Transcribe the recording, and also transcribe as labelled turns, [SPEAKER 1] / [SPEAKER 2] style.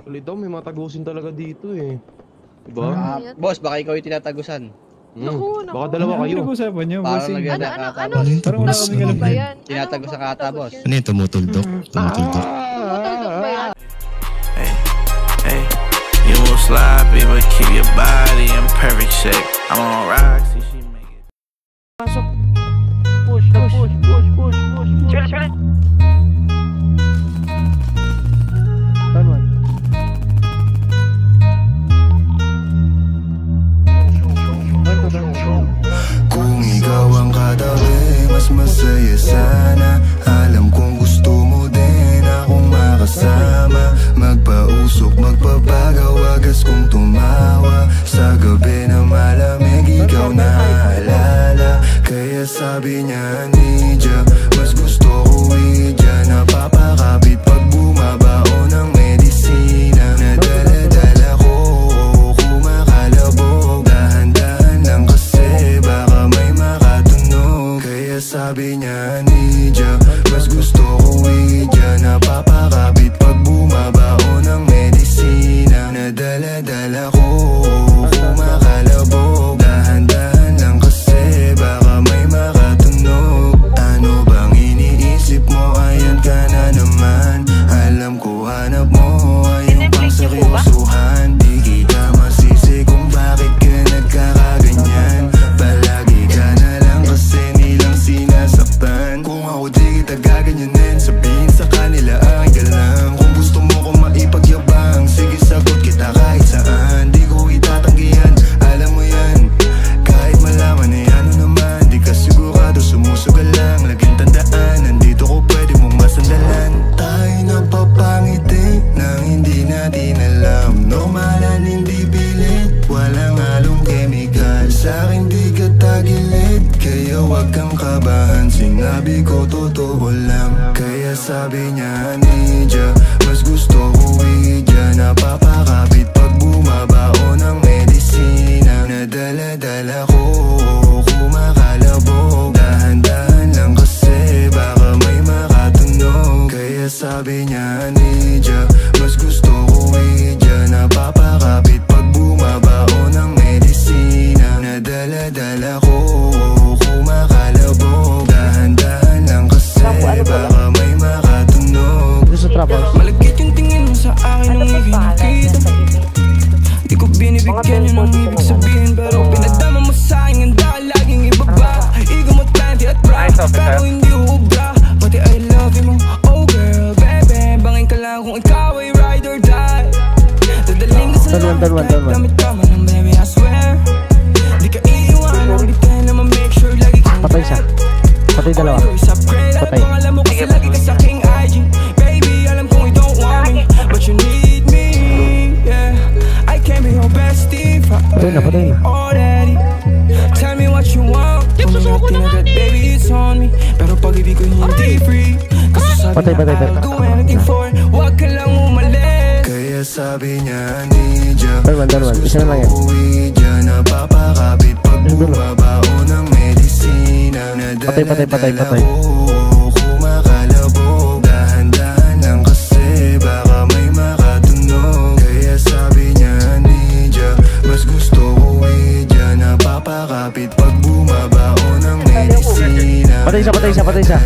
[SPEAKER 1] Ulit daw, may matagusin talaga dito eh. Diba?
[SPEAKER 2] Boss, baka ikaw yung tinatagusan.
[SPEAKER 1] Naku. Baka dalawa kayo.
[SPEAKER 3] Pinag-usapan niyo,
[SPEAKER 2] Parang
[SPEAKER 3] bossing.
[SPEAKER 2] nagkakata,
[SPEAKER 4] Ano?
[SPEAKER 2] boss.
[SPEAKER 3] Parang wala kaming alam yan.
[SPEAKER 2] Tinatagos ang kata, boss.
[SPEAKER 4] Ano yun? Tumutuldok? Tumutuldok?
[SPEAKER 5] Tumutuldok ba yan?
[SPEAKER 6] Hey, you move sloppy, but keep your body in perfect shape. I'm on rocks, see she make it.
[SPEAKER 5] Pasok. Push. Chile.
[SPEAKER 7] Kung ikaw ang katabi, mas masaya sana. Alam kong gusto mo din akong makasama. Magpausok, magpapagaw, wagas kong tumawa. Sa gabi na malamig, ikaw naalala. Kaya sabi niya, Nidya, mas gusto ko idya. Napapakapit pag bumabao ng medisina. Nadala-dala ko, kumakalabog. Dahan-dahan lang kasi baka may makatunog. Kaya sabi niya, Nidya, mas gusto ko idya. Napapakapit pag bumabao ng medisina. Nadala-dala ko, kumakalabog. Dahan-dahan lang kasi baka may makatunog. Ano bang iniisip mo? Ayan ka na naman. Alam ko hanap mo ayong pang seryosohan. Di kita masisi kung bakit ka nagkakaganyan. Palagi ka na lang kasi nilang sinasaktan. Kung ako di kita gaganyanin, sabihin sa kanila ay galang. Kung gusto mo kong maipagyabang, sige sagot kita kahit saan. Di ko itatanggihan, alam mo yan. Kahit malaman ay ano naman, di ka sigurado, sumusugal lang. Laging tandaan, nandito ko pwede mong masandalan. Tayo napapangiti nang hindi natin alam. Normalan, hindi pilit, walang halong chemical. Sa'kin di ka tagilid, kaya wag kang kabahan. Sinabi ko totoo lang. Kaya sabi niya, Nidya, mas gusto ko idya. Napapakapit pag bumabao ng medisina. Nadala-dala ko, kumakalabog. Dahan-dahan lang kasi baka may makatunog. Kaya sabi niya, Nidya, mas gusto ko idya. Napapakapit pag bumabao ng medisina. Nadala-dala ko, kumakalabog. Dahan-dahan lang kasi baka may makatunog.
[SPEAKER 6] Malagkit yung tingin mo sa akin nung ikinakita. Di ko binibigyan yun ang ibig sabihin, pero pinadama mo sa akin, handa ka laging ibaba. Ego mo tanti at bra, pero hindi uubra. Pati I love you mo, oh girl, baby. Bangin ka lang kung ikaw ay ride or die. Dadaling ka sa langit, kahit damit ka man ng baby, I swear. Di ka iiwanan, bitayin naman make sure lagi kang
[SPEAKER 8] patay siya. Patay dalawa. Patay.
[SPEAKER 6] Alam mo kasi lagi ka sa aking IG. Baby, alam kong you don't want me, but you need me, yeah. I can be your bestie if I already. Tell me what you want. Kung natin agad, baby, it's on me. Pero pag-ibig ko hindi free. Kasi sabi na I'll do anything for it. Huwag ka lang umalis.
[SPEAKER 7] Kaya sabi niya, Nidya,
[SPEAKER 8] Darwan, isa na lang yan.
[SPEAKER 7] idya. Napapakapit pag bumabao ng medisina. Nadala-dala ko, kumakalabog. Dahan-dahan lang kasi baka may makatunog. Kaya sabi niya, Nidya, mas gusto ko idya. Napapakapit pag bumabao ng medisina.
[SPEAKER 8] Patay siya.